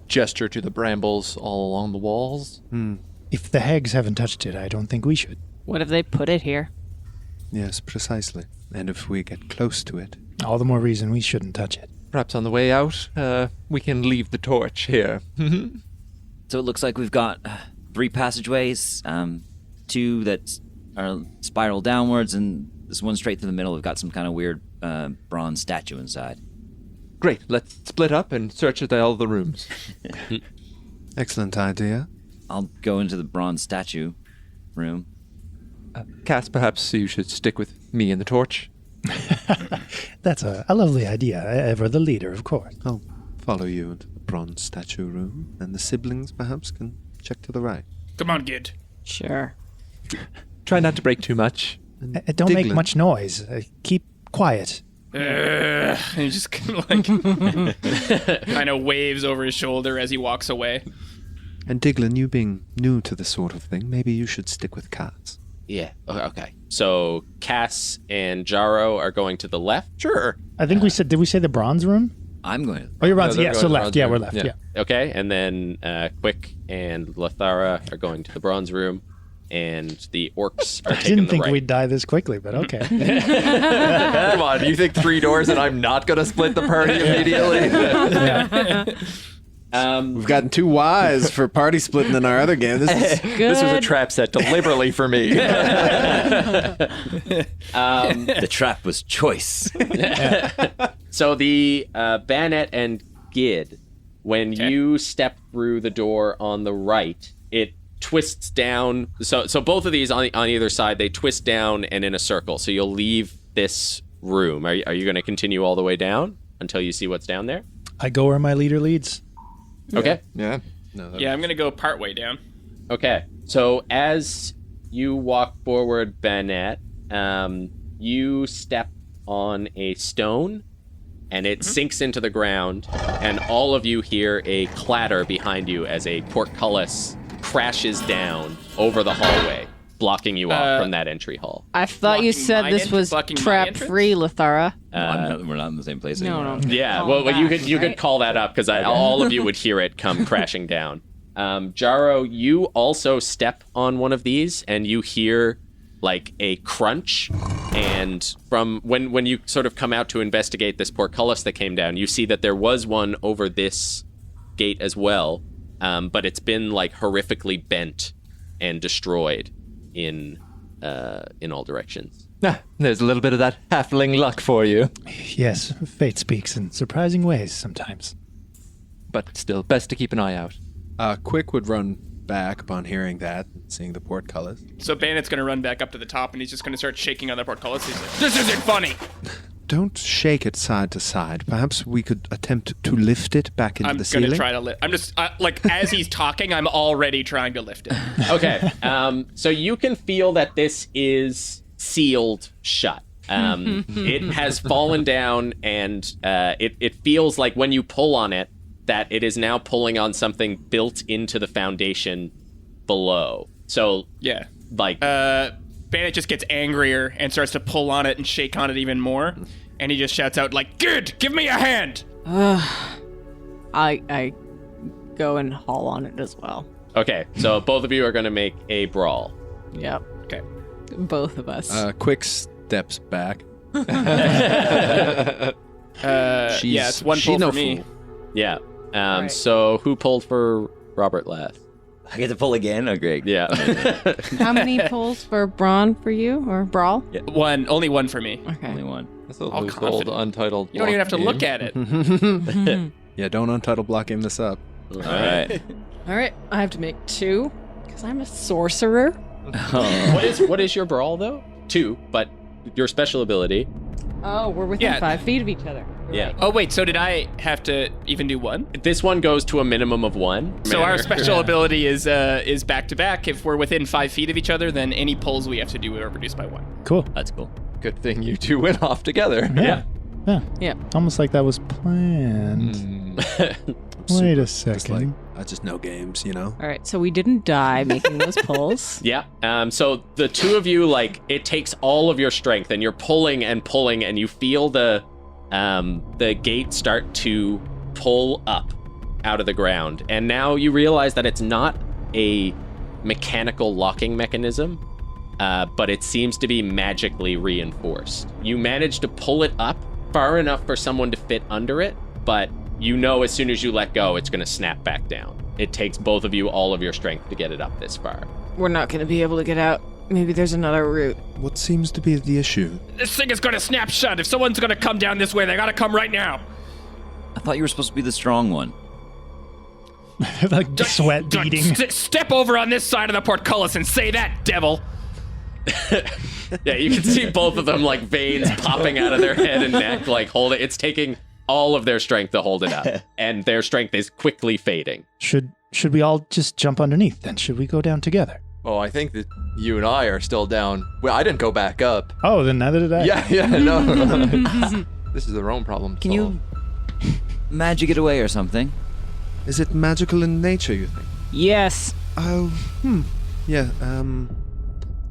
gesture to the brambles all along the walls. If the hags haven't touched it, I don't think we should. What if they put it here? Yes, precisely. And if we get close to it, All the more reason we shouldn't touch it. Perhaps on the way out, we can leave the torch here. So it looks like we've got 3 passageways, 2 that are spiral downwards, and this one straight through the middle. We've got some kind of weird bronze statue inside. Great, let's split up and search at all the rooms. excellent idea. I'll go into the bronze statue room. Cass, perhaps you should stick with me and the torch. That's a lovely idea. Ever the leader, of course. I'll follow you into the bronze statue room, and the siblings perhaps can check to the right. Come on, Gid. Sure. Try not to break too much. Don't make Diglin. much noise. Keep quiet. And he just kind of like kind of waves over his shoulder as he walks away. And Diglin, you being new to this sort of thing, maybe you should stick with Cass. Yeah. Okay. So Cass and Jaro are going to the left. Sure. I think we said, did we say the bronze room? I'm going. Oh, you're bronze. they're Yeah, going so to the left. bronze Yeah, room. we're left. Yeah. Yeah. Okay, and then Quick and Lathara are going to the bronze room, and the orcs are I taking didn't the think right. we'd die this quickly, but okay. Come on, you think 3 doors and I'm not going to split the party immediately? We've gotten too wise for party splitting in our other game. This is This was a trap set deliberately for me. The trap was choice. So the Banet and Gid, when you step through the door on the right, it twists down. So both of these on either side, they twist down and in a circle. So you'll leave this room. Are you going to continue all the way down until you see what's down there? I go where my leader leads. Okay. Yeah. Yeah, I'm gonna go part way down. Okay. So as you walk forward, Banet, you step on a stone, and it sinks into the ground, and all of you hear a clatter behind you as a portcullis crashes down over the hallway, blocking you off from that entry hall. I thought you Blocking said my this en- was blocking my trap-free, Lathara. We're not in the same place anymore. No. Yeah, Call well, you back, could right? call that up because all of you would hear it come crashing down. Jaro, you also step on one of these, and you hear like a crunch. And from when you sort of come out to investigate this portcullis that came down, you see that there was one over this gate as well, but it's been like horrifically bent and destroyed in all directions. There's a little bit of that halfling luck for you. Yes, fate speaks in surprising ways sometimes. But still, best to keep an eye out. Quick would run back upon hearing that, seeing the portcullis. So Bandit's gonna run back up to the top, and he's just gonna start shaking on the portcullis. He's like, "This isn't funny." Don't shake it side to side. Perhaps we could attempt to lift it back into I'm the gonna ceiling. try to lift. I'm just like as he's talking, I'm already trying to lift it. Okay, so you can feel that this is sealed shut. It has fallen down, and it feels like when you pull on it, that it is now pulling on something built into the foundation below. So, Yeah. like, Bandit just gets angrier and starts to pull on it and shake on it even more, and he just shouts out like, "Good, give me a hand!" I go and haul on it as well. okay, so both of you are going to make a brawl. Yep. Okay. Both of us. Quick steps back. Yeah, it's one she pull no for me. fool. Yeah. Right. So who pulled for Robert last? I get to pull again? Oh, great. Yeah. How many pulls for brawn for you, or brawl? Only one for me. Okay. Only one. This will All lose confident. old untitled. You don't even have to block look game. at it. Yeah, don't untitled block game this up. All right. All right, I have to make 2 because I'm a sorcerer. What is your brawl though? 2, but your special ability. Oh, we're within Yeah. 5 feet of each other. Yeah. Right. Oh wait, so did I have to even do one? This one goes to a minimum of 1. So our special ability is back to back. If we're within 5 feet of each other, then any pulls we have to do are reduced by 1. Cool. That's cool. Good thing you two went off together. Yeah. Yeah. Almost like that was planned. Wait a Just like, second. I just know games, you know? All right, so we didn't die making those pulls. Yeah. So the two of you, like, it takes all of your strength, and you're pulling, and you feel the gate start to pull up out of the ground, and now you realize that it's not a mechanical locking mechanism. but it seems to be magically reinforced. You manage to pull it up far enough for someone to fit under it, but you know as soon as you let go, it's going to snap back down. It takes both of you all of your strength to get it up this far. We're not going to be able to get out. Maybe there's another route. What seems to be the issue? This thing is going to snap shut. If someone's going to come down this way, they got to come right now. I thought you were supposed to be the strong one. Like sweat beading. Step over on this side of the portcullis and say that, devil. Yeah, you can see both of them like veins popping out of their head and neck, like hold it. It's taking all of their strength to hold it up, and their strength is quickly fading. Should we all just jump underneath then? Should we go down together? Oh, I think that you and I are still down. Well, I didn't go back up. Oh, then neither did I. Yeah, no. This is their own problem. Can you magic it away or something? Is it magical in nature, you think? Yes. Oh, yeah,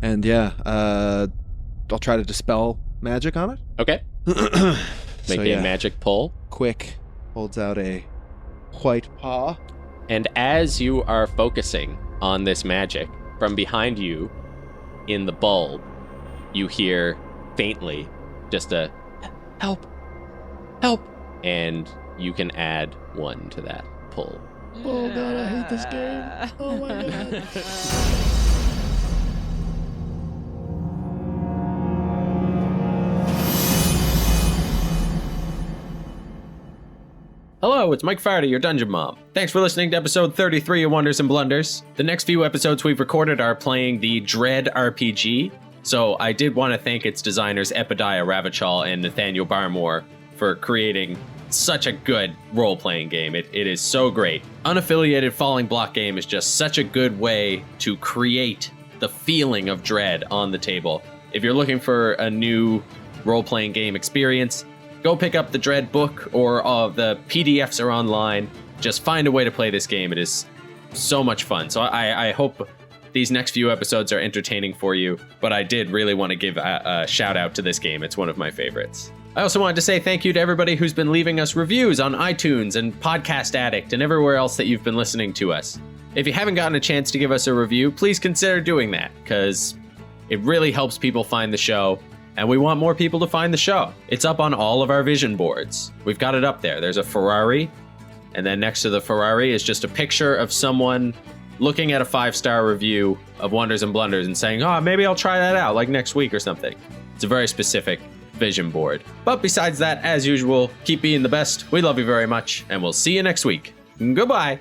And yeah, I'll try to dispel magic on it. Okay. Make a magic pull. Quick holds out a white paw. And as you are focusing on this magic, from behind you in the bulb, you hear faintly just a help, help, and you can add 1 to that pull. Oh god, I hate this game. Oh my god. Hello, it's Mike Fardy, your Dungeon Mom. Thanks for listening to episode 33 of Wonders and Blunders. The next few episodes we've recorded are playing the Dread RPG, so I did want to thank its designers Epediah Ravachol and Nathaniel Barmore for creating such a good role-playing game. It is so great. Unaffiliated Falling Block game is just such a good way to create the feeling of dread on the table. If you're looking for a new role-playing game experience, go pick up the Dread book, or the PDFs are online. Just find a way to play this game. It is so much fun. So I hope these next few episodes are entertaining for you, but I did really want to give a shout out to this game. It's one of my favorites. I also wanted to say thank you to everybody who's been leaving us reviews on iTunes and Podcast Addict and everywhere else that you've been listening to us. If you haven't gotten a chance to give us a review, please consider doing that, because it really helps people find the show. And we want more people to find the show. It's up on all of our vision boards. We've got it up there. There's a Ferrari, and then next to the Ferrari is just a picture of someone looking at a 5-star review of Wonders and Blunders and saying, oh, maybe I'll try that out, like next week or something. It's a very specific vision board. But besides that, as usual, keep being the best. We love you very much, and we'll see you next week. Goodbye.